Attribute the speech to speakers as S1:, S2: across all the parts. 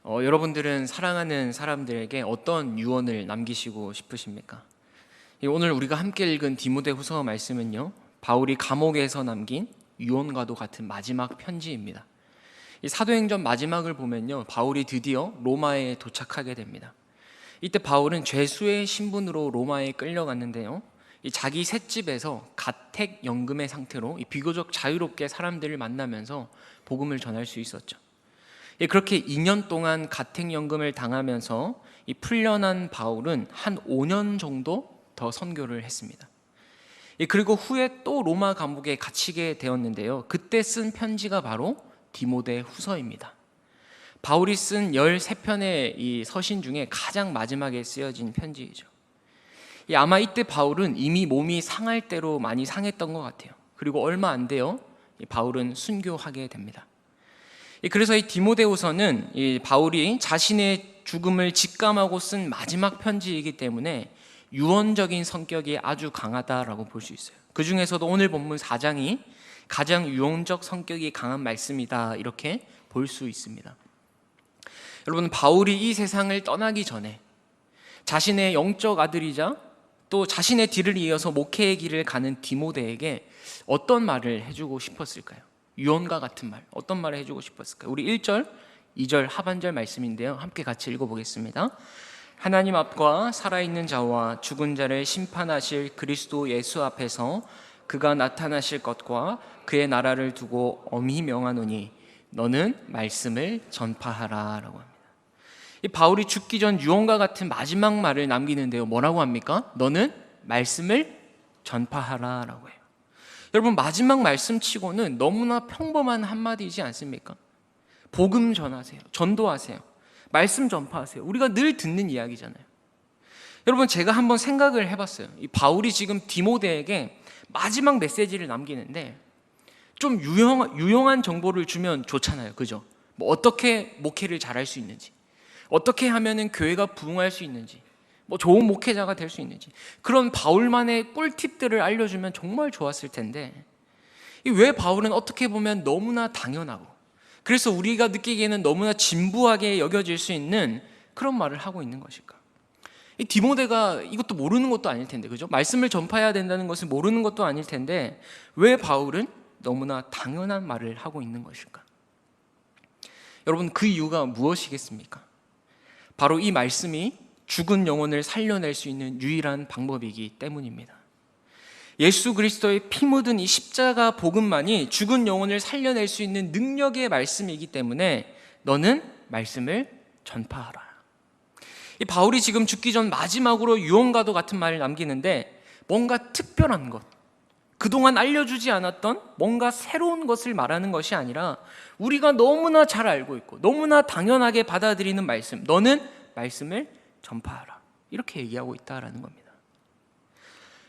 S1: 여러분들은 사랑하는 사람들에게 어떤 유언을 남기시고 싶으십니까? 오늘 우리가 함께 읽은 디모데후서 말씀은요, 바울이 감옥에서 남긴 유언과도 같은 마지막 편지입니다. 이 사도행전 마지막을 보면요, 바울이 드디어 로마에 도착하게 됩니다. 이때 바울은 죄수의 신분으로 로마에 끌려갔는데요, 자기 셋집에서 가택연금의 상태로 비교적 자유롭게 사람들을 만나면서 복음을 전할 수 있었죠. 그렇게 2년 동안 가택연금을 당하면서 이 풀려난 바울은 한 5년 정도 더 선교를 했습니다. 그리고 후에 또 로마 감옥에 갇히게 되었는데요, 그때 쓴 편지가 바로 디모데후서입니다. 바울이 쓴 13편의 이 서신 중에 가장 마지막에 쓰여진 편지이죠. 아마 이때 바울은 이미 몸이 상할 대로 많이 상했던 것 같아요. 그리고 얼마 안 돼요, 바울은 순교하게 됩니다. 그래서 이 디모데후서는 바울이 자신의 죽음을 직감하고 쓴 마지막 편지이기 때문에 유언적인 성격이 아주 강하다라고 볼 수 있어요. 그 중에서도 오늘 본문 4장이 가장 유언적 성격이 강한 말씀이다, 이렇게 볼 수 있습니다. 여러분, 바울이 이 세상을 떠나기 전에 자신의 영적 아들이자 또 자신의 뒤를 이어서 목회의 길을 가는 디모데에게 어떤 말을 해주고 싶었을까요? 유언과 같은 말, 어떤 말을 해주고 싶었을까요? 우리 1절, 2절 하반절 말씀인데요, 함께 같이 읽어보겠습니다. 하나님 앞과 살아있는 자와 죽은 자를 심판하실 그리스도 예수 앞에서 그가 나타나실 것과 그의 나라를 두고 엄히 명하노니 너는 말씀을 전파하라 라고 합니다. 이 바울이 죽기 전 유언과 같은 마지막 말을 남기는데요, 뭐라고 합니까? 너는 말씀을 전파하라 라고 해요. 여러분, 마지막 말씀치고는 너무나 평범한 한마디이지 않습니까? 복음 전하세요, 전도하세요, 말씀 전파하세요. 우리가 늘 듣는 이야기잖아요. 여러분, 제가 한번 생각을 해봤어요. 이 바울이 지금 디모데에게 마지막 메시지를 남기는데 좀 유용한 정보를 주면 좋잖아요, 그죠? 뭐 어떻게 목회를 잘할 수 있는지, 어떻게 하면은 교회가 부흥할 수 있는지, 뭐 좋은 목회자가 될 수 있는지, 그런 바울만의 꿀팁들을 알려주면 정말 좋았을 텐데, 왜 바울은 어떻게 보면 너무나 당연하고, 그래서 우리가 느끼기에는 너무나 진부하게 여겨질 수 있는 그런 말을 하고 있는 것일까? 이 디모데가 이것도 모르는 것도 아닐 텐데, 그죠? 말씀을 전파해야 된다는 것을 모르는 것도 아닐 텐데, 왜 바울은 너무나 당연한 말을 하고 있는 것일까? 여러분, 그 이유가 무엇이겠습니까? 바로 이 말씀이 죽은 영혼을 살려낼 수 있는 유일한 방법이기 때문입니다. 예수 그리스도의 피 묻은 이 십자가 복음만이 죽은 영혼을 살려낼 수 있는 능력의 말씀이기 때문에 너는 말씀을 전파하라. 이 바울이 지금 죽기 전 마지막으로 유언과도 같은 말을 남기는데, 뭔가 특별한 것, 그동안 알려주지 않았던 뭔가 새로운 것을 말하는 것이 아니라 우리가 너무나 잘 알고 있고 너무나 당연하게 받아들이는 말씀, 너는 말씀을 전파하라, 이렇게 얘기하고 있다라는 겁니다.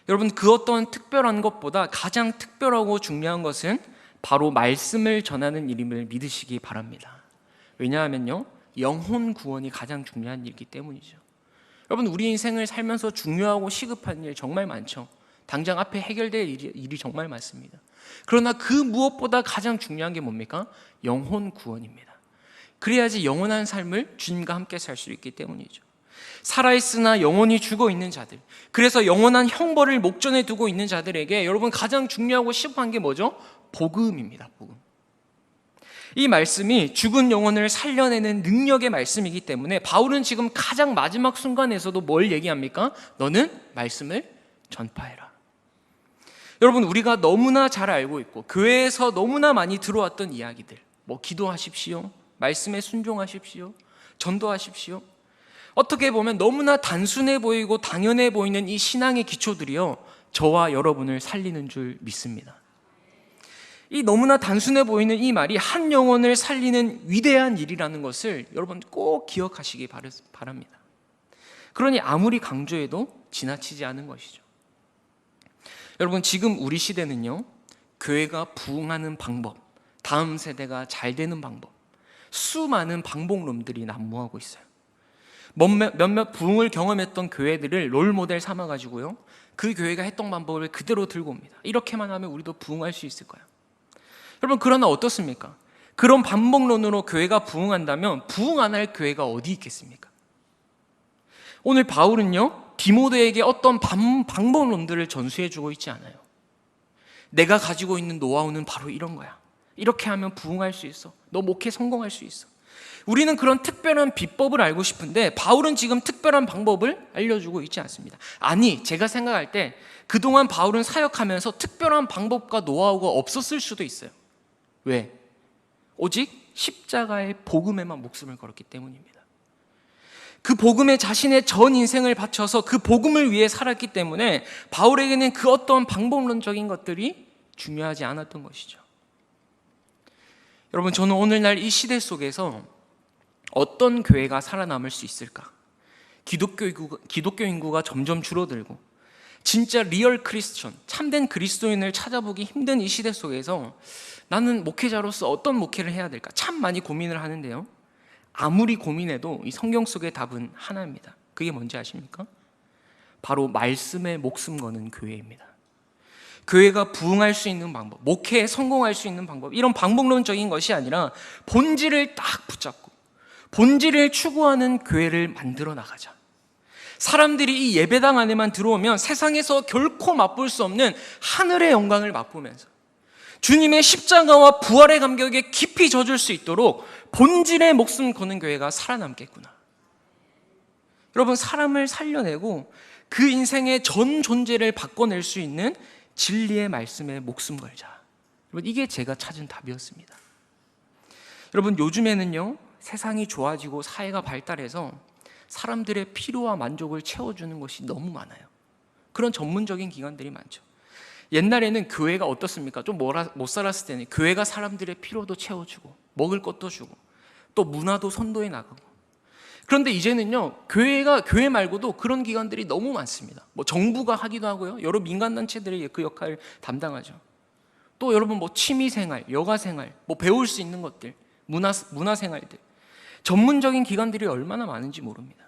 S1: 여러분, 그 어떤 특별한 것보다 가장 특별하고 중요한 것은 바로 말씀을 전하는 일임을 믿으시기 바랍니다. 왜냐하면요, 영혼 구원이 가장 중요한 일이기 때문이죠. 여러분, 우리 인생을 살면서 중요하고 시급한 일 정말 많죠. 당장 앞에 해결될 일이 정말 많습니다. 그러나 그 무엇보다 가장 중요한 게 뭡니까? 영혼 구원입니다. 그래야지 영원한 삶을 주님과 함께 살 수 있기 때문이죠. 살아있으나 영혼이 죽어있는 자들, 그래서 영원한 형벌을 목전에 두고 있는 자들에게 여러분 가장 중요하고 시급한 게 뭐죠? 복음입니다. 복음. 이 말씀이 죽은 영혼을 살려내는 능력의 말씀이기 때문에 바울은 지금 가장 마지막 순간에서도 뭘 얘기합니까? 너는 말씀을 전파해라. 여러분, 우리가 너무나 잘 알고 있고 교회에서 너무나 많이 들어왔던 이야기들, 뭐 기도하십시오, 말씀에 순종하십시오, 전도하십시오, 어떻게 보면 너무나 단순해 보이고 당연해 보이는 이 신앙의 기초들이요, 저와 여러분을 살리는 줄 믿습니다. 이 너무나 단순해 보이는 이 말이 한 영혼을 살리는 위대한 일이라는 것을 여러분 꼭 기억하시기 바랍니다. 그러니 아무리 강조해도 지나치지 않은 것이죠. 여러분, 지금 우리 시대는요, 교회가 부흥하는 방법, 다음 세대가 잘 되는 방법, 수많은 방법론들이 난무하고 있어요. 몇몇 부흥을 경험했던 교회들을 롤모델 삼아가지고요, 그 교회가 했던 방법을 그대로 들고 옵니다. 이렇게만 하면 우리도 부흥할 수 있을 거야. 여러분, 그러나 어떻습니까? 그런 반복론으로 교회가 부흥한다면 부흥 안 할 교회가 어디 있겠습니까? 오늘 바울은요, 디모데에게 어떤 방법론들을 전수해주고 있지 않아요. 내가 가지고 있는 노하우는 바로 이런 거야. 이렇게 하면 부흥할 수 있어. 너 목회 성공할 수 있어. 우리는 그런 특별한 비법을 알고 싶은데 바울은 지금 특별한 방법을 알려주고 있지 않습니다. 아니, 제가 생각할 때 그동안 바울은 사역하면서 특별한 방법과 노하우가 없었을 수도 있어요. 왜? 오직 십자가의 복음에만 목숨을 걸었기 때문입니다. 그 복음에 자신의 전 인생을 바쳐서 그 복음을 위해 살았기 때문에 바울에게는 그 어떤 방법론적인 것들이 중요하지 않았던 것이죠. 여러분, 저는 오늘날 이 시대 속에서 어떤 교회가 살아남을 수 있을까? 기독교 인구가 점점 줄어들고 진짜 리얼 크리스천, 참된 그리스도인을 찾아보기 힘든 이 시대 속에서 나는 목회자로서 어떤 목회를 해야 될까? 참 많이 고민을 하는데요, 아무리 고민해도 이 성경 속의 답은 하나입니다. 그게 뭔지 아십니까? 바로 말씀에 목숨 거는 교회입니다. 교회가 부흥할 수 있는 방법, 목회에 성공할 수 있는 방법, 이런 방법론적인 것이 아니라 본질을 딱 붙잡고 본질을 추구하는 교회를 만들어 나가자. 사람들이 이 예배당 안에만 들어오면 세상에서 결코 맛볼 수 없는 하늘의 영광을 맛보면서 주님의 십자가와 부활의 감격에 깊이 젖을 수 있도록 본질에 목숨 거는 교회가 살아남겠구나. 여러분, 사람을 살려내고 그 인생의 전 존재를 바꿔낼 수 있는 진리의 말씀에 목숨 걸자. 여러분, 이게 제가 찾은 답이었습니다. 여러분, 요즘에는요, 세상이 좋아지고 사회가 발달해서 사람들의 필요와 만족을 채워주는 것이 너무 많아요. 그런 전문적인 기관들이 많죠. 옛날에는 교회가 어떻습니까? 좀 못 살았을 때는 교회가 사람들의 필요도 채워주고 먹을 것도 주고 또 문화도 선도해 나가고. 그런데 이제는요, 교회 말고도 그런 기관들이 너무 많습니다. 뭐 정부가 하기도 하고요, 여러 민간단체들이 그 역할을 담당하죠. 또 여러분, 뭐 취미생활, 여가생활, 뭐 배울 수 있는 것들, 문화생활들, 전문적인 기관들이 얼마나 많은지 모릅니다.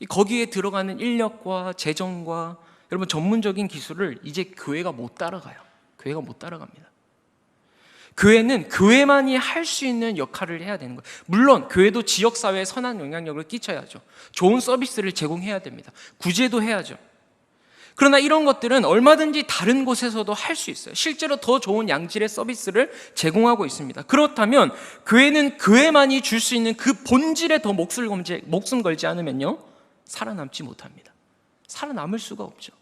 S1: 거기에 들어가는 인력과 재정과 여러분 전문적인 기술을 이제 교회가 못 따라가요. 교회가 못 따라갑니다. 교회는 교회만이 할 수 있는 역할을 해야 되는 거예요. 물론 교회도 지역사회에 선한 영향력을 끼쳐야죠. 좋은 서비스를 제공해야 됩니다. 구제도 해야죠. 그러나 이런 것들은 얼마든지 다른 곳에서도 할 수 있어요. 실제로 더 좋은 양질의 서비스를 제공하고 있습니다. 그렇다면 교회는 교회만이 줄 수 있는 그 본질에 더 목숨 걸지 않으면요, 살아남지 못합니다. 살아남을 수가 없죠.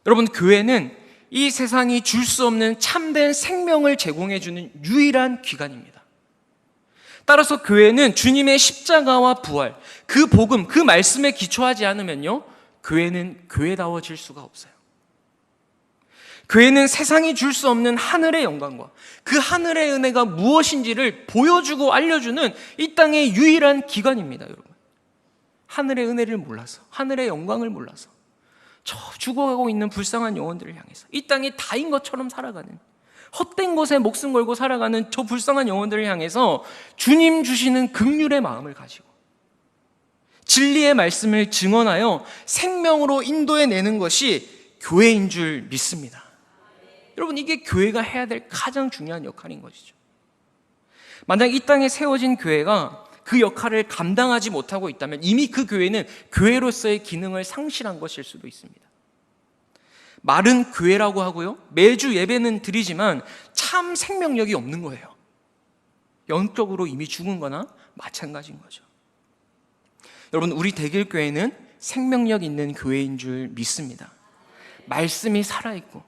S1: 여러분, 교회는 이 세상이 줄 수 없는 참된 생명을 제공해주는 유일한 기관입니다. 따라서 교회는 주님의 십자가와 부활, 그 복음, 그 말씀에 기초하지 않으면요, 교회는 교회다워질 수가 없어요. 교회는 세상이 줄 수 없는 하늘의 영광과 그 하늘의 은혜가 무엇인지를 보여주고 알려주는 이 땅의 유일한 기관입니다. 여러분, 하늘의 은혜를 몰라서, 하늘의 영광을 몰라서 저 죽어가고 있는 불쌍한 영혼들을 향해서 이 땅이 다인 것처럼 살아가는, 헛된 것에 목숨 걸고 살아가는 저 불쌍한 영혼들을 향해서 주님 주시는 긍휼의 마음을 가지고 진리의 말씀을 증언하여 생명으로 인도해내는 것이 교회인 줄 믿습니다. 여러분, 이게 교회가 해야 될 가장 중요한 역할인 것이죠. 만약 이 땅에 세워진 교회가 그 역할을 감당하지 못하고 있다면 이미 그 교회는 교회로서의 기능을 상실한 것일 수도 있습니다. 말은 교회라고 하고요, 매주 예배는 드리지만 참 생명력이 없는 거예요. 영적으로 이미 죽은 거나 마찬가지인 거죠. 여러분, 우리 대길교회는 생명력 있는 교회인 줄 믿습니다. 말씀이 살아있고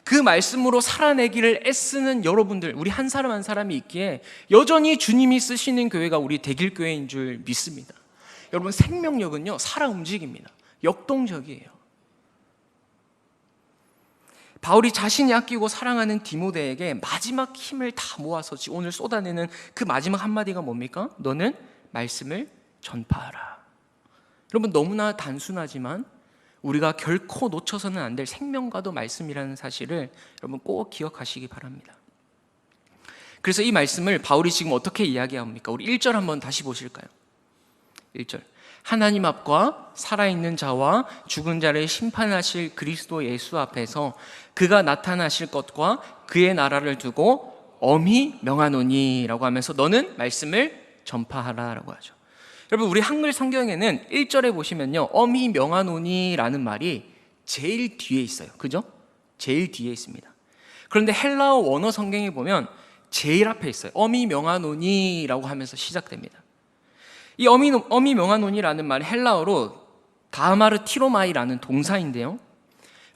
S1: 그 말씀으로 살아내기를 애쓰는 여러분들, 우리 한 사람 한 사람이 있기에 여전히 주님이 쓰시는 교회가 우리 대길교회인 줄 믿습니다. 여러분, 생명력은요, 살아 움직입니다. 역동적이에요. 바울이 자신이 아끼고 사랑하는 디모데에게 마지막 힘을 다 모아서 오늘 쏟아내는 그 마지막 한마디가 뭡니까? 너는 말씀을 전파하라. 여러분, 너무나 단순하지만 우리가 결코 놓쳐서는 안 될 생명과도 말씀이라는 사실을 여러분 꼭 기억하시기 바랍니다. 그래서 이 말씀을 바울이 지금 어떻게 이야기합니까? 우리 1절 한번 다시 보실까요? 1절, 하나님 앞과 살아있는 자와 죽은 자를 심판하실 그리스도 예수 앞에서 그가 나타나실 것과 그의 나라를 두고 엄히 명하노니라고 하면서 너는 말씀을 전파하라라고 하죠. 여러분, 우리 한글 성경에는 1절에 보시면요, 엄히 명하노니라는 말이 제일 뒤에 있어요. 그죠? 제일 뒤에 있습니다. 그런데 헬라어 원어 성경에 보면 제일 앞에 있어요. 엄히 명하노니라고 하면서 시작됩니다. 이 엄히 명하노니라는 말은 헬라어로 다마르티로마이라는 동사인데요,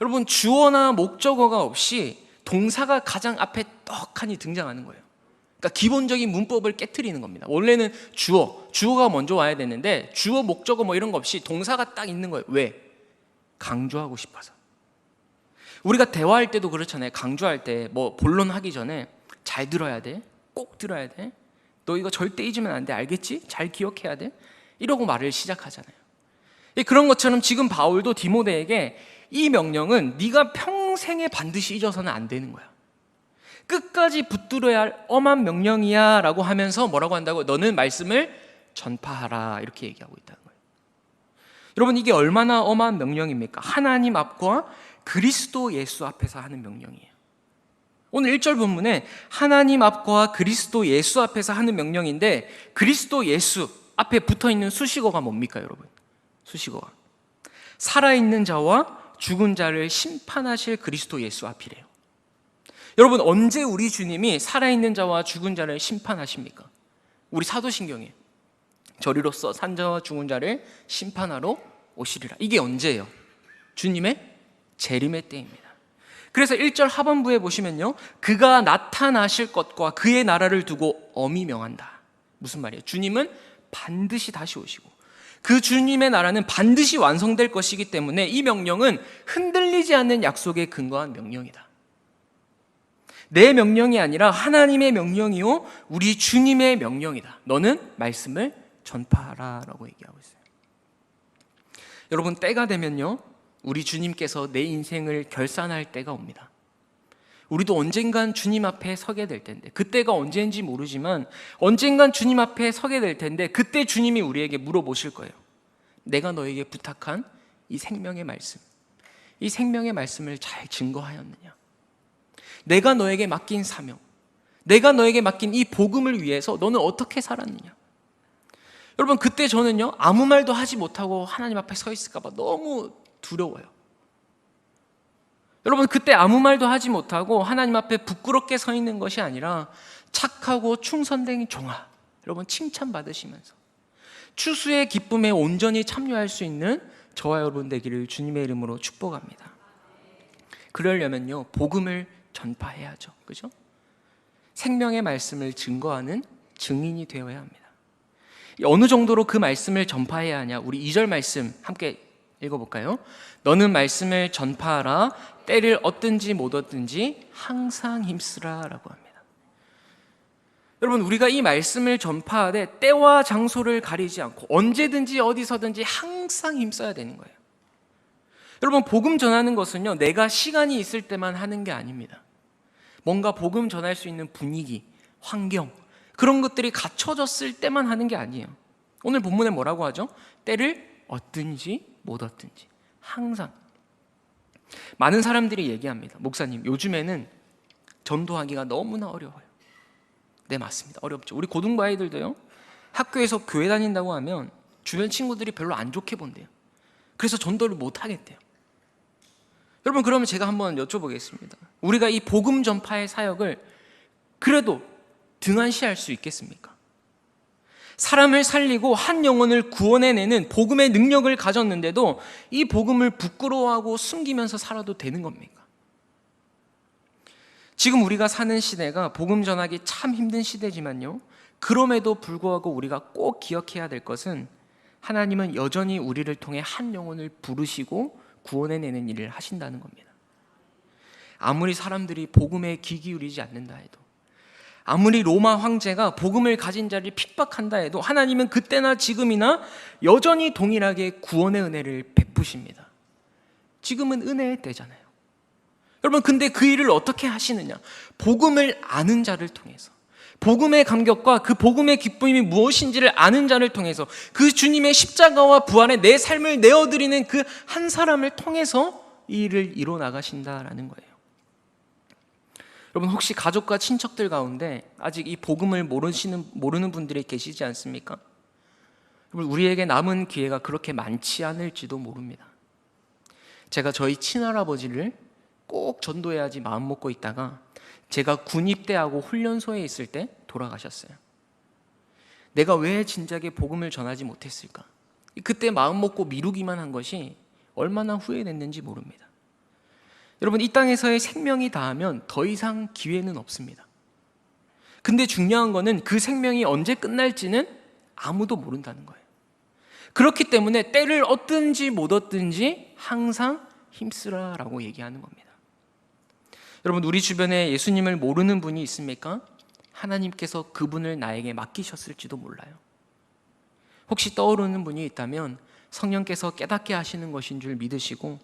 S1: 여러분, 주어나 목적어가 없이 동사가 가장 앞에 떡하니 등장하는 거예요. 그러니까 기본적인 문법을 깨트리는 겁니다. 원래는 주어가 먼저 와야 되는데 주어, 목적어 뭐 이런 거 없이 동사가 딱 있는 거예요. 왜? 강조하고 싶어서. 우리가 대화할 때도 그렇잖아요. 강조할 때 뭐 본론하기 전에 잘 들어야 돼, 꼭 들어야 돼, 너 이거 절대 잊으면 안 돼, 알겠지? 잘 기억해야 돼, 이러고 말을 시작하잖아요. 그런 것처럼 지금 바울도 디모데에게 이 명령은 네가 평생에 반드시 잊어서는 안 되는 거야. 끝까지 붙들어야 할 엄한 명령이야 라고 하면서 뭐라고 한다고? 너는 말씀을 전파하라, 이렇게 얘기하고 있다는 거예요. 여러분, 이게 얼마나 엄한 명령입니까? 하나님 앞과 그리스도 예수 앞에서 하는 명령이에요. 오늘 1절 본문에 하나님 앞과 그리스도 예수 앞에서 하는 명령인데, 그리스도 예수 앞에 붙어있는 수식어가 뭡니까 여러분? 수식어가 살아있는 자와 죽은 자를 심판하실 그리스도 예수 앞이래요. 여러분, 언제 우리 주님이 살아있는 자와 죽은 자를 심판하십니까? 우리 사도신경에 저리로서 산 자와 죽은 자를 심판하러 오시리라. 이게 언제예요? 주님의 재림의 때입니다. 그래서 1절 하반부에 보시면요, 그가 나타나실 것과 그의 나라를 두고 엄히 명한다. 무슨 말이에요? 주님은 반드시 다시 오시고 그 주님의 나라는 반드시 완성될 것이기 때문에 이 명령은 흔들리지 않는 약속에 근거한 명령이다. 내 명령이 아니라 하나님의 명령이요, 우리 주님의 명령이다. 너는 말씀을 전파하라라고 얘기하고 있어요. 여러분, 때가 되면요, 우리 주님께서 내 인생을 결산할 때가 옵니다. 우리도 언젠간 주님 앞에 서게 될 텐데, 그때가 언제인지 모르지만 언젠간 주님 앞에 서게 될 텐데, 그때 주님이 우리에게 물어보실 거예요. 내가 너에게 부탁한 이 생명의 말씀, 이 생명의 말씀을 잘 증거하였느냐? 내가 너에게 맡긴 사명, 내가 너에게 맡긴 이 복음을 위해서 너는 어떻게 살았느냐? 여러분, 그때 저는요, 아무 말도 하지 못하고 하나님 앞에 서 있을까 봐 너무 두려워요. 여러분, 그때 아무 말도 하지 못하고 하나님 앞에 부끄럽게 서 있는 것이 아니라 착하고 충성된 종아, 여러분, 칭찬받으시면서 추수의 기쁨에 온전히 참여할 수 있는 저와 여러분 되기를 주님의 이름으로 축복합니다. 그러려면요, 복음을 전파해야죠. 그죠? 생명의 말씀을 증거하는 증인이 되어야 합니다. 어느 정도로 그 말씀을 전파해야 하냐? 우리 2절 말씀 함께 읽어볼까요? 너는 말씀을 전파하라. 때를 얻든지 못 얻든지 항상 힘쓰라 라고 합니다. 여러분, 우리가 이 말씀을 전파하되 때와 장소를 가리지 않고 언제든지 어디서든지 항상 힘써야 되는 거예요. 여러분, 복음 전하는 것은요, 내가 시간이 있을 때만 하는 게 아닙니다. 뭔가 복음 전할 수 있는 분위기, 환경, 그런 것들이 갖춰졌을 때만 하는 게 아니에요. 오늘 본문에 뭐라고 하죠? 때를 얻든지 못 얻든지 항상. 많은 사람들이 얘기합니다. 목사님, 요즘에는 전도하기가 너무나 어려워요. 네, 맞습니다. 어렵죠. 우리 고등부 아이들도요, 학교에서 교회 다닌다고 하면 주변 친구들이 별로 안 좋게 본대요. 그래서 전도를 못 하겠대요. 여러분, 그러면 제가 한번 여쭤보겠습니다. 우리가 이 복음 전파의 사역을 그래도 등한시할 수 있겠습니까? 사람을 살리고 한 영혼을 구원해내는 복음의 능력을 가졌는데도 이 복음을 부끄러워하고 숨기면서 살아도 되는 겁니까? 지금 우리가 사는 시대가 복음 전하기 참 힘든 시대지만요, 그럼에도 불구하고 우리가 꼭 기억해야 될 것은 하나님은 여전히 우리를 통해 한 영혼을 부르시고 구원해내는 일을 하신다는 겁니다. 아무리 사람들이 복음에 귀 기울이지 않는다 해도, 아무리 로마 황제가 복음을 가진 자를 핍박한다 해도 하나님은 그때나 지금이나 여전히 동일하게 구원의 은혜를 베푸십니다. 지금은 은혜의 때잖아요. 여러분, 근데 그 일을 어떻게 하시느냐? 복음을 아는 자를 통해서, 복음의 감격과 그 복음의 기쁨이 무엇인지를 아는 자를 통해서, 그 주님의 십자가와 부활에 내 삶을 내어드리는 그 한 사람을 통해서 이 일을 이뤄나가신다라는 거예요. 여러분, 혹시 가족과 친척들 가운데 아직 이 복음을 모르는 분들이 계시지 않습니까? 여러분, 우리에게 남은 기회가 그렇게 많지 않을지도 모릅니다. 제가 저희 친할아버지를 꼭 전도해야지 마음 먹고 있다가 제가 군 입대하고 훈련소에 있을 때 돌아가셨어요. 내가 왜 진작에 복음을 전하지 못했을까? 그때 마음 먹고 미루기만 한 것이 얼마나 후회됐는지 모릅니다. 여러분, 이 땅에서의 생명이 다하면 더 이상 기회는 없습니다. 근데 중요한 거는 그 생명이 언제 끝날지는 아무도 모른다는 거예요. 그렇기 때문에 때를 얻든지 못 얻든지 항상 힘쓰라라고 얘기하는 겁니다. 여러분, 우리 주변에 예수님을 모르는 분이 있습니까? 하나님께서 그분을 나에게 맡기셨을지도 몰라요. 혹시 떠오르는 분이 있다면 성령께서 깨닫게 하시는 것인 줄 믿으시고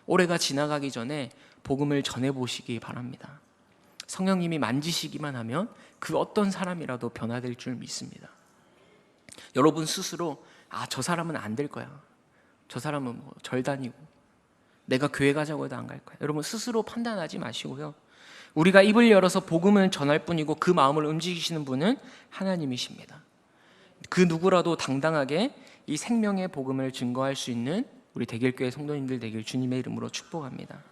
S1: 올해가 지나가기 전에 복음을 전해보시기 바랍니다. 성령님이 만지시기만 하면 그 어떤 사람이라도 변화될 줄 믿습니다. 여러분 스스로 저 사람은 안 될 거야, 저 사람은 절 다니고 내가 교회 가자고 해도 안 갈 거야, 여러분 스스로 판단하지 마시고요. 우리가 입을 열어서 복음을 전할 뿐이고 그 마음을 움직이시는 분은 하나님이십니다. 그 누구라도 당당하게 이 생명의 복음을 증거할 수 있는 우리 대길교회 성도님들 되길 주님의 이름으로 축복합니다.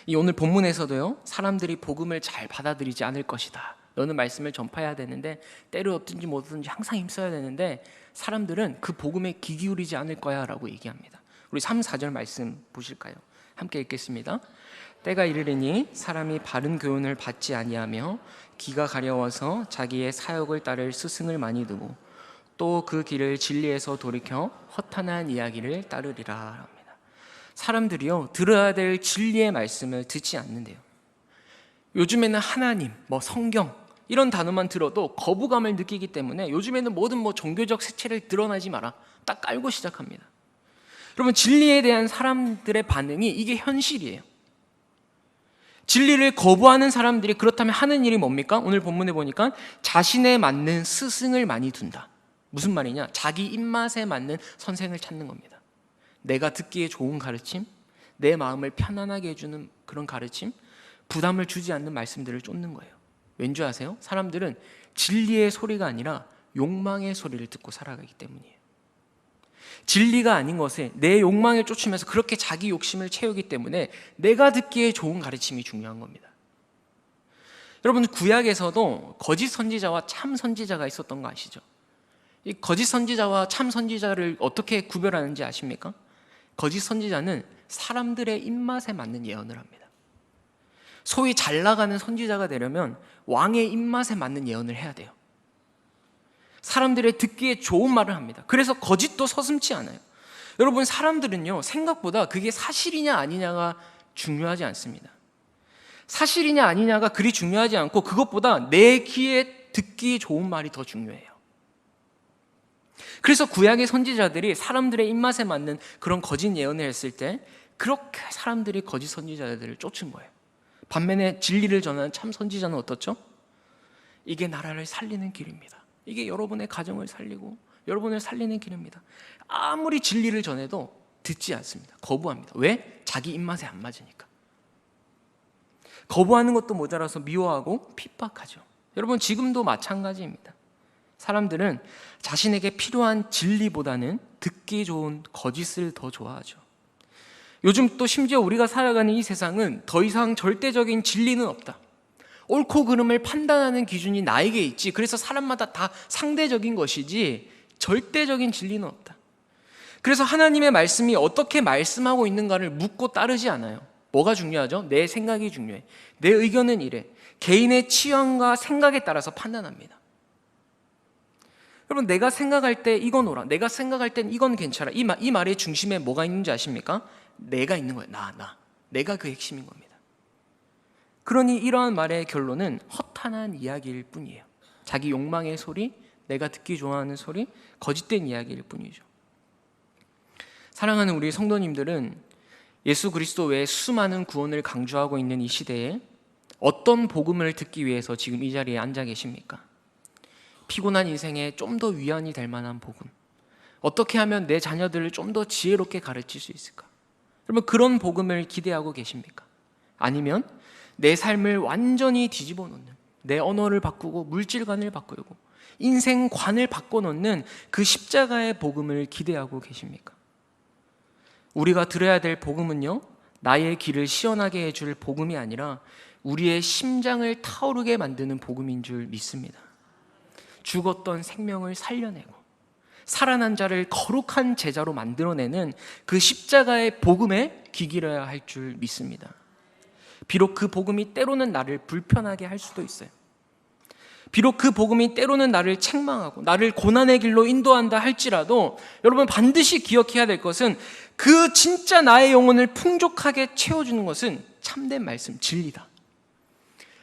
S1: 이 오늘 본문에서도요, 사람들이 복음을 잘 받아들이지 않을 것이다, 너는 말씀을 전파해야 되는데 때를 얻든지 못 얻든지 항상 힘써야 되는데 사람들은 그 복음에 귀 기울이지 않을 거야 라고 얘기합니다. 우리 3, 4절 말씀 보실까요? 함께 읽겠습니다. 때가 이르리니 사람이 바른 교훈을 받지 아니하며 귀가 가려워서 자기의 사역을 따를 스승을 많이 두고 또 그 길을 진리에서 돌이켜 허탄한 이야기를 따르리라 합니다. 사람들이요, 들어야 될 진리의 말씀을 듣지 않는데요. 요즘에는 하나님, 성경 이런 단어만 들어도 거부감을 느끼기 때문에 요즘에는 모든 종교적 색채를 드러나지 마라 딱 깔고 시작합니다. 여러분, 진리에 대한 사람들의 반응이 이게 현실이에요. 진리를 거부하는 사람들이 그렇다면 하는 일이 뭡니까? 오늘 본문에 보니까 자신에 맞는 스승을 많이 둔다. 무슨 말이냐? 자기 입맛에 맞는 선생을 찾는 겁니다. 내가 듣기에 좋은 가르침, 내 마음을 편안하게 해주는 그런 가르침, 부담을 주지 않는 말씀들을 쫓는 거예요. 왠지 아세요? 사람들은 진리의 소리가 아니라 욕망의 소리를 듣고 살아가기 때문이에요. 진리가 아닌 것에 내 욕망을 쫓으면서 그렇게 자기 욕심을 채우기 때문에 내가 듣기에 좋은 가르침이 중요한 겁니다. 여러분, 구약에서도 거짓 선지자와 참 선지자가 있었던 거 아시죠? 이 거짓 선지자와 참 선지자를 어떻게 구별하는지 아십니까? 거짓 선지자는 사람들의 입맛에 맞는 예언을 합니다. 소위 잘 나가는 선지자가 되려면 왕의 입맛에 맞는 예언을 해야 돼요. 사람들의 듣기에 좋은 말을 합니다. 그래서 거짓도 서슴지 않아요. 여러분, 사람들은요, 생각보다 그게 사실이냐 아니냐가 중요하지 않습니다. 사실이냐 아니냐가 그리 중요하지 않고 그것보다 내 귀에 듣기 좋은 말이 더 중요해요. 그래서 구약의 선지자들이 사람들의 입맛에 맞는 그런 거짓 예언을 했을 때 그렇게 사람들이 거짓 선지자들을 쫓은 거예요. 반면에 진리를 전하는 참 선지자는 어떻죠? 이게 나라를 살리는 길입니다. 이게 여러분의 가정을 살리고 여러분을 살리는 길입니다. 아무리 진리를 전해도 듣지 않습니다. 거부합니다. 왜? 자기 입맛에 안 맞으니까. 거부하는 것도 모자라서 미워하고 핍박하죠. 여러분, 지금도 마찬가지입니다. 사람들은 자신에게 필요한 진리보다는 듣기 좋은 거짓을 더 좋아하죠. 요즘 또 심지어 우리가 살아가는 이 세상은 더 이상 절대적인 진리는 없다. 옳고 그름을 판단하는 기준이 나에게 있지, 그래서 사람마다 다 상대적인 것이지 절대적인 진리는 없다. 그래서 하나님의 말씀이 어떻게 말씀하고 있는가를 묻고 따르지 않아요. 뭐가 중요하죠? 내 생각이 중요해. 내 의견은 이래. 개인의 취향과 생각에 따라서 판단합니다. 여러분, 내가 생각할 때 이건 옳아, 내가 생각할 땐 이건 괜찮아, 이 말의 중심에 뭐가 있는지 아십니까? 내가 있는 거예요. 내가 그 핵심인 겁니다. 그러니 이러한 말의 결론은 허탄한 이야기일 뿐이에요. 자기 욕망의 소리, 내가 듣기 좋아하는 소리, 거짓된 이야기일 뿐이죠. 사랑하는 우리 성도님들은 예수 그리스도 외에 수많은 구원을 강조하고 있는 이 시대에 어떤 복음을 듣기 위해서 지금 이 자리에 앉아 계십니까? 피곤한 인생에 좀 더 위안이 될 만한 복음, 어떻게 하면 내 자녀들을 좀 더 지혜롭게 가르칠 수 있을까? 여러분, 그런 복음을 기대하고 계십니까? 아니면 내 삶을 완전히 뒤집어 놓는, 내 언어를 바꾸고 물질관을 바꾸고 인생관을 바꿔놓는 그 십자가의 복음을 기대하고 계십니까? 우리가 들어야 될 복음은요, 나의 길을 시원하게 해줄 복음이 아니라 우리의 심장을 타오르게 만드는 복음인 줄 믿습니다. 죽었던 생명을 살려내고 살아난 자를 거룩한 제자로 만들어내는 그 십자가의 복음에 귀 기울여야 할 줄 믿습니다. 비록 그 복음이 때로는 나를 불편하게 할 수도 있어요. 비록 그 복음이 때로는 나를 책망하고 나를 고난의 길로 인도한다 할지라도 여러분 반드시 기억해야 될 것은 그 진짜 나의 영혼을 풍족하게 채워주는 것은 참된 말씀, 진리다.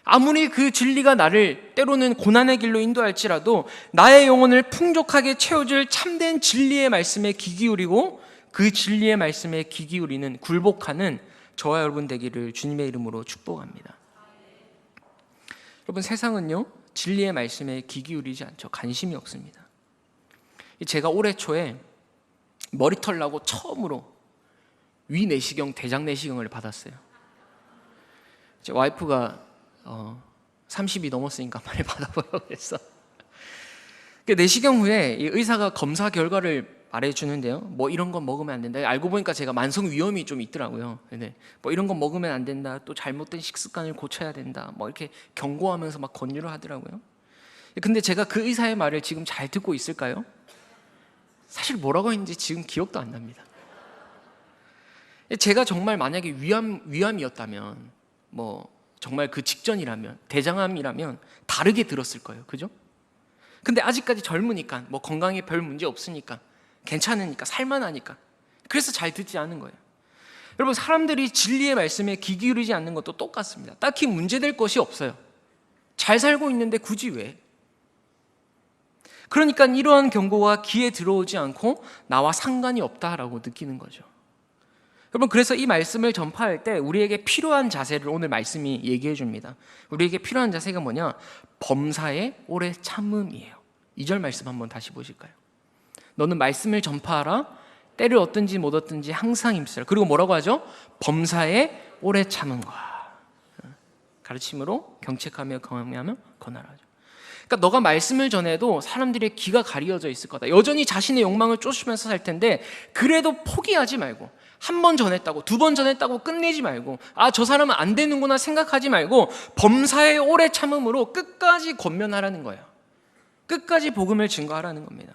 S1: 아무리 그 진리가 나를 때로는 고난의 길로 인도할지라도 나의 영혼을 풍족하게 채워줄 참된 진리의 말씀에 귀 기울이고 그 진리의 말씀에 귀 기울이는 굴복하는 저와 여러분 되기를 주님의 이름으로 축복합니다. 여러분, 세상은요 진리의 말씀에 귀 기울이지 않죠. 관심이 없습니다. 제가 올해 초에 머리털 나고 처음으로 위 내시경, 대장 내시경을 받았어요. 제 와이프가 30이 넘었으니까 빨리 받아보라고 했어. 내시경 후에 의사가 검사 결과를 말해주는데요, 뭐 이런 건 먹으면 안 된다. 알고 보니까 제가 만성 위염이 좀 있더라고요. 근데 뭐 이런 건 먹으면 안 된다, 또 잘못된 식습관을 고쳐야 된다, 뭐 이렇게 경고하면서 막 권유를 하더라고요. 근데 제가 그 의사의 말을 지금 잘 듣고 있을까요? 사실 뭐라고 했는지 지금 기억도 안 납니다. 제가 정말 만약에 위암이었다면, 뭐 정말 그 직전이라면, 대장암이라면 다르게 들었을 거예요. 그죠? 근데 아직까지 젊으니까, 뭐 건강에 별 문제 없으니까, 괜찮으니까, 살만하니까, 그래서 잘 듣지 않은 거예요. 여러분, 사람들이 진리의 말씀에 귀 기울이지 않는 것도 똑같습니다. 딱히 문제될 것이 없어요. 잘 살고 있는데 굳이 왜? 그러니까 이러한 경고가 귀에 들어오지 않고 나와 상관이 없다라고 느끼는 거죠. 여러분, 그래서 이 말씀을 전파할 때 우리에게 필요한 자세를 오늘 말씀이 얘기해 줍니다. 우리에게 필요한 자세가 뭐냐? 범사에 오래 참음이에요. 2절 말씀 한번 다시 보실까요? 너는 말씀을 전파하라. 때를 얻든지 못 얻든지 항상 힘쓰라. 그리고 뭐라고 하죠? 범사에 오래 참음과 가르침으로 경책하며 경험하며 권하라. 그러니까 너가 말씀을 전해도 사람들의 귀가 가려져 있을 거다. 여전히 자신의 욕망을 쫓으면서 살 텐데 그래도 포기하지 말고, 한 번 전했다고, 두 번 전했다고 끝내지 말고, 아, 저 사람은 안 되는구나 생각하지 말고 범사에 오래 참음으로 끝까지 권면하라는 거예요. 끝까지 복음을 증거하라는 겁니다.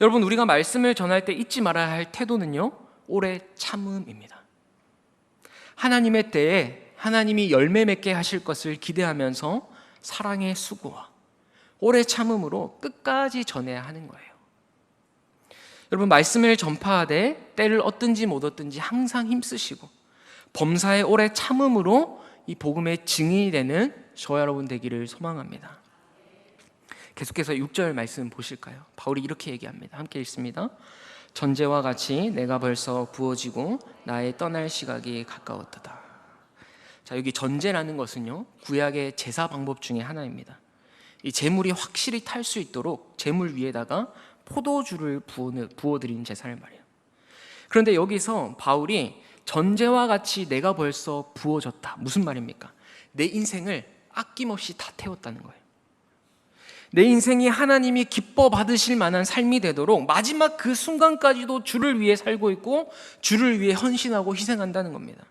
S1: 여러분, 우리가 말씀을 전할 때 잊지 말아야 할 태도는요, 오래 참음입니다. 하나님의 때에 하나님이 열매 맺게 하실 것을 기대하면서 사랑의 수고와 오래 참음으로 끝까지 전해야 하는 거예요. 여러분, 말씀을 전파하되 때를 얻든지 못 얻든지 항상 힘쓰시고 범사에 오래 참음으로 이 복음의 증인이 되는 저와 여러분 되기를 소망합니다. 계속해서 6절 말씀 보실까요? 바울이 이렇게 얘기합니다. 함께 읽습니다. 전제와 같이 내가 벌써 부어지고 나의 떠날 시각이 가까웠도다. 자, 여기 전제라는 것은요, 구약의 제사 방법 중에 하나입니다. 이 제물이 확실히 탈 수 있도록 제물 위에다가 포도주를 부어드리는 제사를 말이에요. 그런데 여기서 바울이 전제와 같이 내가 벌써 부어졌다. 무슨 말입니까? 내 인생을 아낌없이 다 태웠다는 거예요. 내 인생이 하나님이 기뻐 받으실 만한 삶이 되도록 마지막 그 순간까지도 주를 위해 살고 있고 주를 위해 헌신하고 희생한다는 겁니다.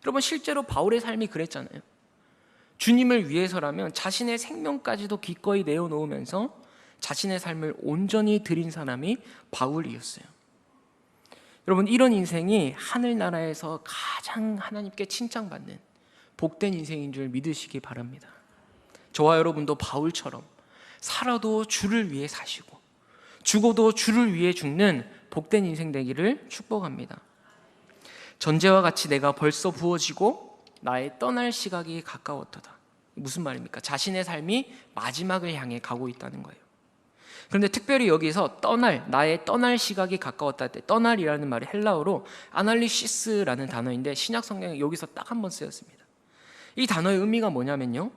S1: 여러분, 실제로 바울의 삶이 그랬잖아요. 주님을 위해서라면 자신의 생명까지도 기꺼이 내어놓으면서 자신의 삶을 온전히 드린 사람이 바울이었어요. 여러분, 이런 인생이 하늘나라에서 가장 하나님께 칭찬받는 복된 인생인 줄 믿으시기 바랍니다. 저와 여러분도 바울처럼 살아도 주를 위해 사시고 죽어도 주를 위해 죽는 복된 인생 되기를 축복합니다. 전제와 같이 내가 벌써 부어지고 나의 떠날 시각이 가까웠도다. 무슨 말입니까? 자신의 삶이 마지막을 향해 가고 있다는 거예요. 그런데 특별히 여기서 나의 떠날 시각이 가까웠다 할 때, 떠날이라는 말이 헬라어로 아날리시스라는 단어인데 신약 성경에 여기서 딱 한 번 쓰였습니다. 이 단어의 의미가 뭐냐면요,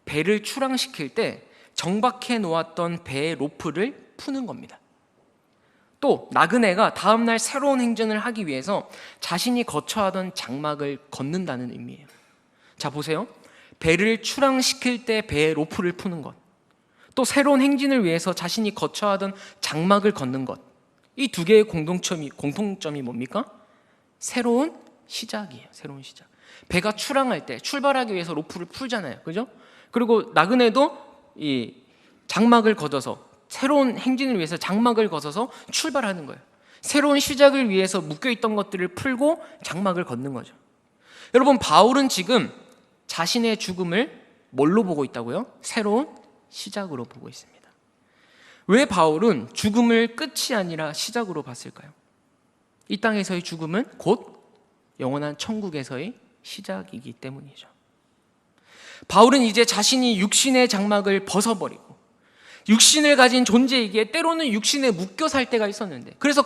S1: 배를 출항시킬 때 정박해 놓았던 배의 로프를 푸는 겁니다. 또 나그네가 다음날 새로운 행전을 하기 위해서 자신이 거처하던 장막을 걷는다는 의미예요. 자, 보세요. 배를 출항시킬 때 배에 로프를 푸는 것, 또 새로운 행진을 위해서 자신이 거쳐야 하던 장막을 걷는 것, 이 두 개의 공통점이 뭡니까? 새로운 시작이에요. 새로운 시작. 배가 출항할 때 출발하기 위해서 로프를 풀잖아요, 그죠? 그리고 나그네도 이 장막을 걷어서, 새로운 행진을 위해서 장막을 걷어서 출발하는 거예요. 새로운 시작을 위해서 묶여있던 것들을 풀고 장막을 걷는 거죠. 여러분, 바울은 지금 자신의 죽음을 뭘로 보고 있다고요? 새로운 시작으로 보고 있습니다. 왜 바울은 죽음을 끝이 아니라 시작으로 봤을까요? 이 땅에서의 죽음은 곧 영원한 천국에서의 시작이기 때문이죠. 바울은 이제 자신이 육신의 장막을 벗어버리고, 육신을 가진 존재이기에 때로는 육신에 묶여 살 때가 있었는데, 그래서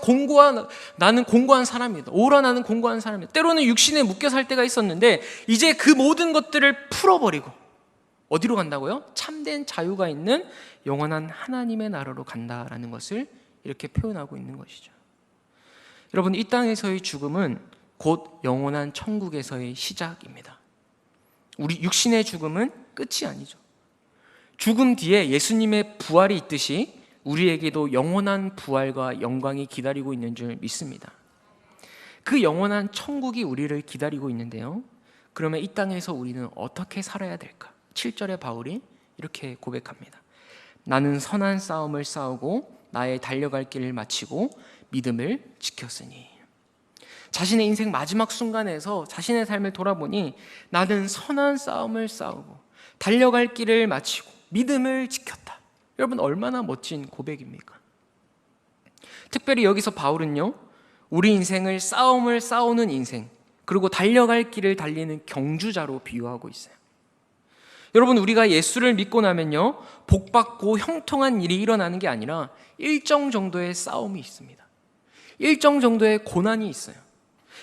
S1: 나는 공고한 사람이다, 오라 나는 공고한 사람이다, 때로는 육신에 묶여 살 때가 있었는데, 이제 그 모든 것들을 풀어버리고 어디로 간다고요? 참된 자유가 있는 영원한 하나님의 나라로 간다라는 것을 이렇게 표현하고 있는 것이죠. 여러분, 이 땅에서의 죽음은 곧 영원한 천국에서의 시작입니다. 우리 육신의 죽음은 끝이 아니죠. 죽음 뒤에 예수님의 부활이 있듯이 우리에게도 영원한 부활과 영광이 기다리고 있는 줄 믿습니다. 그 영원한 천국이 우리를 기다리고 있는데요, 그러면 이 땅에서 우리는 어떻게 살아야 될까? 7절에 바울이 이렇게 고백합니다. 나는 선한 싸움을 싸우고 나의 달려갈 길을 마치고 믿음을 지켰으니. 자신의 인생 마지막 순간에서 자신의 삶을 돌아보니 나는 선한 싸움을 싸우고 달려갈 길을 마치고 믿음을 지켰다. 여러분, 얼마나 멋진 고백입니까? 특별히 여기서 바울은요, 우리 인생을 싸움을 싸우는 인생, 그리고 달려갈 길을 달리는 경주자로 비유하고 있어요. 여러분, 우리가 예수를 믿고 나면요, 복받고 형통한 일이 일어나는 게 아니라 일정 정도의 싸움이 있습니다. 일정 정도의 고난이 있어요.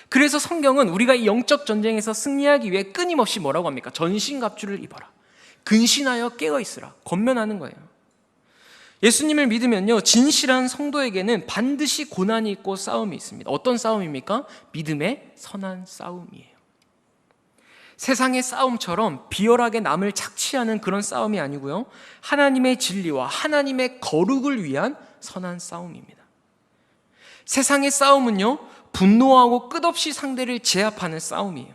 S1: 그래서 성경은 우리가 이 영적 전쟁에서 승리하기 위해 끊임없이 뭐라고 합니까? 전신갑주를 입어라, 근신하여 깨어있으라, 권면하는 거예요. 예수님을 믿으면요, 진실한 성도에게는 반드시 고난이 있고 싸움이 있습니다. 어떤 싸움입니까? 믿음의 선한 싸움이에요. 세상의 싸움처럼 비열하게 남을 착취하는 그런 싸움이 아니고요, 하나님의 진리와 하나님의 거룩을 위한 선한 싸움입니다. 세상의 싸움은요, 분노하고 끝없이 상대를 제압하는 싸움이에요.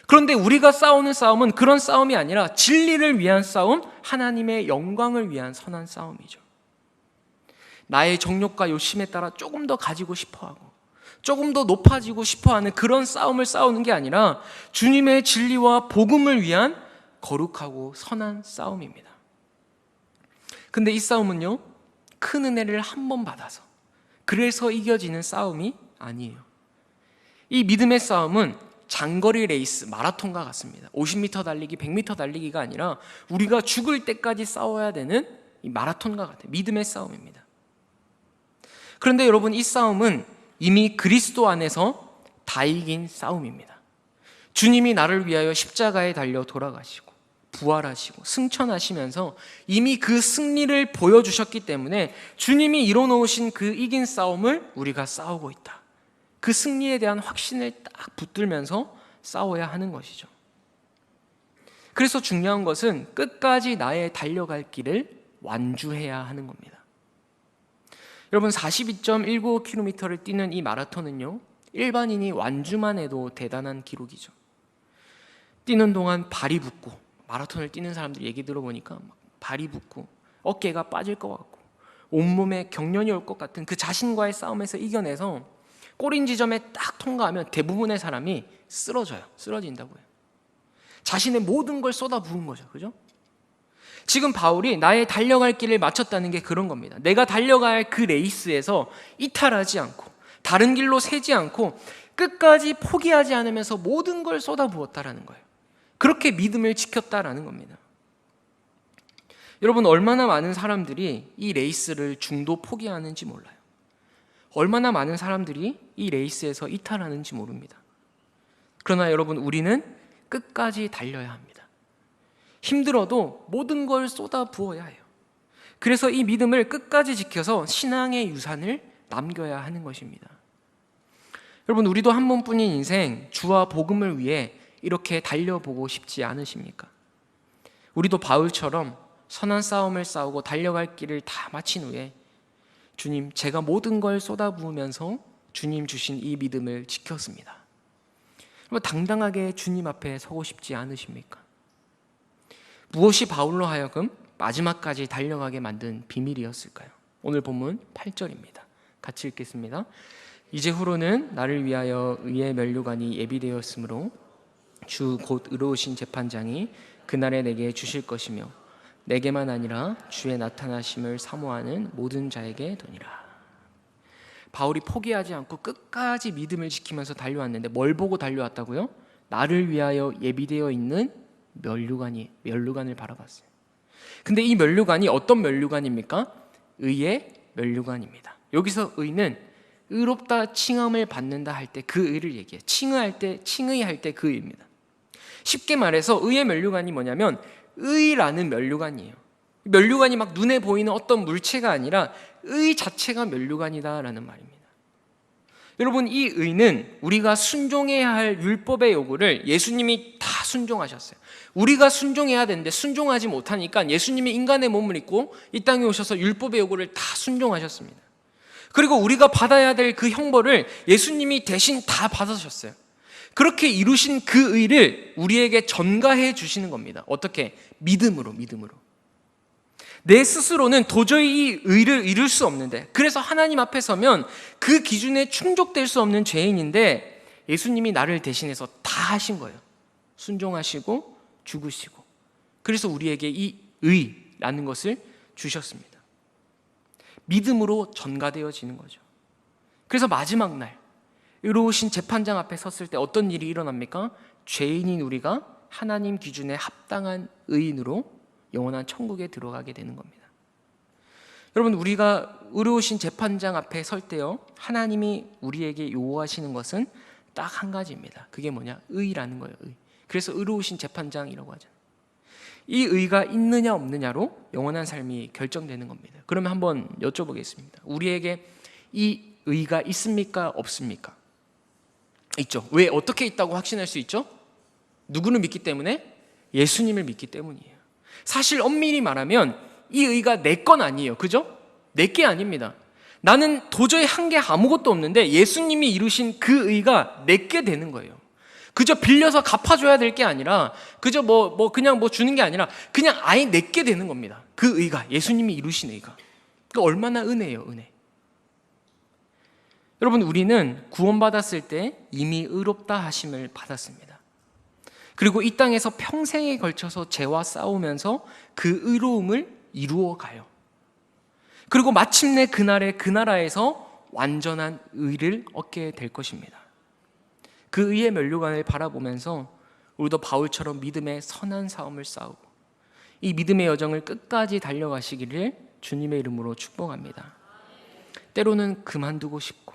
S1: 그런데 우리가 싸우는 싸움은 그런 싸움이 아니라 진리를 위한 싸움, 하나님의 영광을 위한 선한 싸움이죠. 나의 정욕과 욕심에 따라 조금 더 가지고 싶어하고 조금 더 높아지고 싶어하는 그런 싸움을 싸우는 게 아니라 주님의 진리와 복음을 위한 거룩하고 선한 싸움입니다. 근데 이 싸움은요, 큰 은혜를 한 번 받아서 그래서 이겨지는 싸움이 아니에요. 이 믿음의 싸움은 장거리 레이스, 마라톤과 같습니다. 50m 달리기, 100m 달리기가 아니라 우리가 죽을 때까지 싸워야 되는 이 마라톤과 같아요. 믿음의 싸움입니다. 그런데 여러분, 이 싸움은 이미 그리스도 안에서 다 이긴 싸움입니다. 주님이 나를 위하여 십자가에 달려 돌아가시고 부활하시고 승천하시면서 이미 그 승리를 보여주셨기 때문에 주님이 이뤄놓으신 그 이긴 싸움을 우리가 싸우고 있다. 그 승리에 대한 확신을 딱 붙들면서 싸워야 하는 것이죠. 그래서 중요한 것은 끝까지 나의 달려갈 길을 완주해야 하는 겁니다. 여러분, 42.195km를 뛰는 이 마라톤은요, 일반인이 완주만 해도 대단한 기록이죠. 뛰는 동안 발이 붓고, 마라톤을 뛰는 사람들 얘기 들어보니까 발이 붓고 어깨가 빠질 것 같고 온몸에 경련이 올 것 같은 그 자신과의 싸움에서 이겨내서 꼬린 지점에 딱 통과하면 대부분의 사람이 쓰러진다고요. 자신의 모든 걸 쏟아부은 거죠. 그죠? 지금 바울이 나의 달려갈 길을 마쳤다는 게 그런 겁니다. 내가 달려갈 그 레이스에서 이탈하지 않고 다른 길로 새지 않고 끝까지 포기하지 않으면서 모든 걸 쏟아부었다라는 거예요. 그렇게 믿음을 지켰다라는 겁니다. 여러분, 얼마나 많은 사람들이 이 레이스를 중도 포기하는지 몰라요. 얼마나 많은 사람들이 이 레이스에서 이탈하는지 모릅니다. 그러나 여러분, 우리는 끝까지 달려야 합니다. 힘들어도 모든 걸 쏟아부어야 해요. 그래서 이 믿음을 끝까지 지켜서 신앙의 유산을 남겨야 하는 것입니다. 여러분, 우리도 한 번뿐인 인생, 주와 복음을 위해 이렇게 달려보고 싶지 않으십니까? 우리도 바울처럼 선한 싸움을 싸우고 달려갈 길을 다 마친 후에 주님, 제가 모든 걸 쏟아부으면서 주님 주신 이 믿음을 지켰습니다. 당당하게 주님 앞에 서고 싶지 않으십니까? 무엇이 바울로 하여금 마지막까지 달려가게 만든 비밀이었을까요? 오늘 본문 8절입니다. 같이 읽겠습니다. 이제후로는 나를 위하여 의의 면류관이 예비되었으므로 주 곧 의로우신 재판장이 그날에 내게 주실 것이며 내게만 아니라 주의 나타나심을 사모하는 모든 자에게 도니라. 바울이 포기하지 않고 끝까지 믿음을 지키면서 달려왔는데 뭘 보고 달려왔다고요? 나를 위하여 예비되어 있는 면류관을 바라봤어요. 근데 이 면류관이 어떤 면류관입니까? 의의 면류관입니다. 여기서 의는 의롭다 칭함을 받는다 할 때 그 의를 얘기해요. 칭의할 때 그 의입니다. 쉽게 말해서 의의 면류관이 뭐냐면 의라는 면류관이에요. 면류관이 막 눈에 보이는 어떤 물체가 아니라 의 자체가 면류관이다라는 말입니다. 여러분, 이 의는 우리가 순종해야 할 율법의 요구를 예수님이 다 순종하셨어요. 우리가 순종해야 되는데 순종하지 못하니까 예수님이 인간의 몸을 입고 이 땅에 오셔서 율법의 요구를 다 순종하셨습니다. 그리고 우리가 받아야 될 그 형벌을 예수님이 대신 다 받으셨어요. 그렇게 이루신 그 의를 우리에게 전가해 주시는 겁니다. 어떻게? 믿음으로. 내 스스로는 도저히 이 의를 이룰 수 없는데, 그래서 하나님 앞에 서면 그 기준에 충족될 수 없는 죄인인데 예수님이 나를 대신해서 다 하신 거예요. 순종하시고 죽으시고, 그래서 우리에게 이 의라는 것을 주셨습니다. 믿음으로 전가되어지는 거죠. 그래서 마지막 날 의로우신 재판장 앞에 섰을 때 어떤 일이 일어납니까? 죄인인 우리가 하나님 기준에 합당한 의인으로 영원한 천국에 들어가게 되는 겁니다. 여러분, 우리가 의로우신 재판장 앞에 설 때요, 하나님이 우리에게 요구하시는 것은 딱 한 가지입니다. 그게 뭐냐? 의라는 거예요. 의. 그래서 의로우신 재판장이라고 하죠. 이 의가 있느냐 없느냐로 영원한 삶이 결정되는 겁니다. 그러면 한번 여쭤보겠습니다. 우리에게 이 의가 있습니까? 없습니까? 있죠. 왜? 어떻게 있다고 확신할 수 있죠? 누구를 믿기 때문에? 예수님을 믿기 때문이에요. 사실 엄밀히 말하면 이 의가 내 건 아니에요. 그죠? 내 게 아닙니다. 나는 도저히 한 게 아무것도 없는데 예수님이 이루신 그 의가 내게 되는 거예요. 그저 빌려서 갚아줘야 될 게 아니라, 그저 그냥 주는 게 아니라 그냥 아예 내게 되는 겁니다. 그 의가, 예수님이 이루신 의가. 그 얼마나 은혜예요, 은혜. 여러분, 우리는 구원받았을 때 이미 의롭다 하심을 받았습니다. 그리고 이 땅에서 평생에 걸쳐서 죄와 싸우면서 그 의로움을 이루어 가요. 그리고 마침내 그날에 그 나라에서 완전한 의를 얻게 될 것입니다. 그 의의 면류관을 바라보면서 우리도 바울처럼 믿음의 선한 싸움을 싸우고 이 믿음의 여정을 끝까지 달려가시기를 주님의 이름으로 축복합니다. 때로는 그만두고 싶고,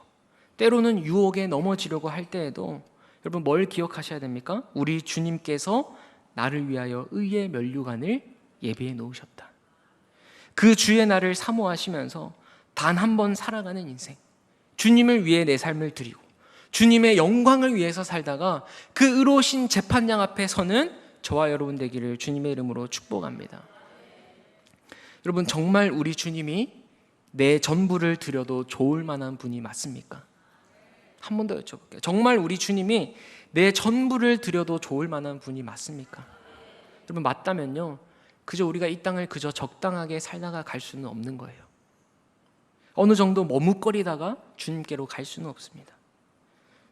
S1: 때로는 유혹에 넘어지려고 할 때에도 여러분, 뭘 기억하셔야 됩니까? 우리 주님께서 나를 위하여 의의 면류관을 예비해 놓으셨다. 그 주의 날을 사모하시면서 단 한 번 살아가는 인생, 주님을 위해 내 삶을 드리고 주님의 영광을 위해서 살다가 그 의로우신 재판장 앞에 서는 저와 여러분 되기를 주님의 이름으로 축복합니다. 여러분, 정말 우리 주님이 내 전부를 드려도 좋을 만한 분이 맞습니까? 한 번 더 여쭤볼게요. 정말 우리 주님이 내 전부를 드려도 좋을 만한 분이 맞습니까? 여러분, 맞다면요, 그저 우리가 이 땅을 그저 적당하게 살다가 갈 수는 없는 거예요. 어느 정도 머뭇거리다가 주님께로 갈 수는 없습니다.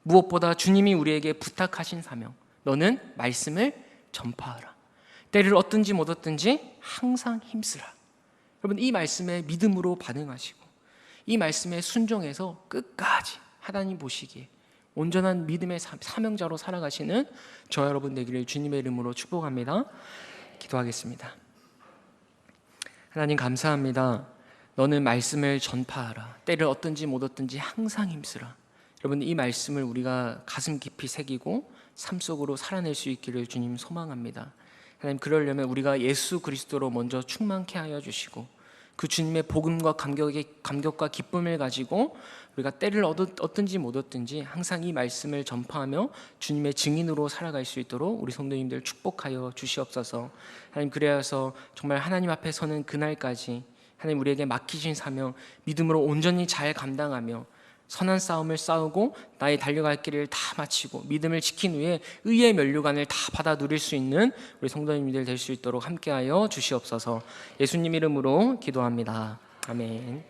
S1: 무엇보다 주님이 우리에게 부탁하신 사명, 너는 말씀을 전파하라. 때를 얻든지 못 얻든지 항상 힘쓰라. 여러분, 이 말씀에 믿음으로 반응하시고 이 말씀에 순종해서 끝까지 하나님 보시기에 온전한 믿음의 사명자로 살아가시는 저 여러분 되기를 주님의 이름으로 축복합니다. 기도하겠습니다. 하나님, 감사합니다. 너는 말씀을 전파하라. 때를 얻든지 못 얻든지 항상 힘쓰라. 여러분, 이 말씀을 우리가 가슴 깊이 새기고 삶 속으로 살아낼 수 있기를 주님 소망합니다. 하나님, 그러려면 우리가 예수 그리스도로 먼저 충만케 하여 주시고 그 주님의 복음과 감격과 기쁨을 가지고 우리가 때를 얻든지 못 얻든지 항상 이 말씀을 전파하며 주님의 증인으로 살아갈 수 있도록 우리 성도님들 축복하여 주시옵소서. 하나님, 그래서 정말 하나님 앞에 서는 그날까지 하나님 우리에게 맡기신 사명 믿음으로 온전히 잘 감당하며 선한 싸움을 싸우고 나의 달려갈 길을 다 마치고 믿음을 지킨 후에 의의 면류관을 다 받아 누릴 수 있는 우리 성도님들 될 수 있도록 함께하여 주시옵소서. 예수님 이름으로 기도합니다. 아멘.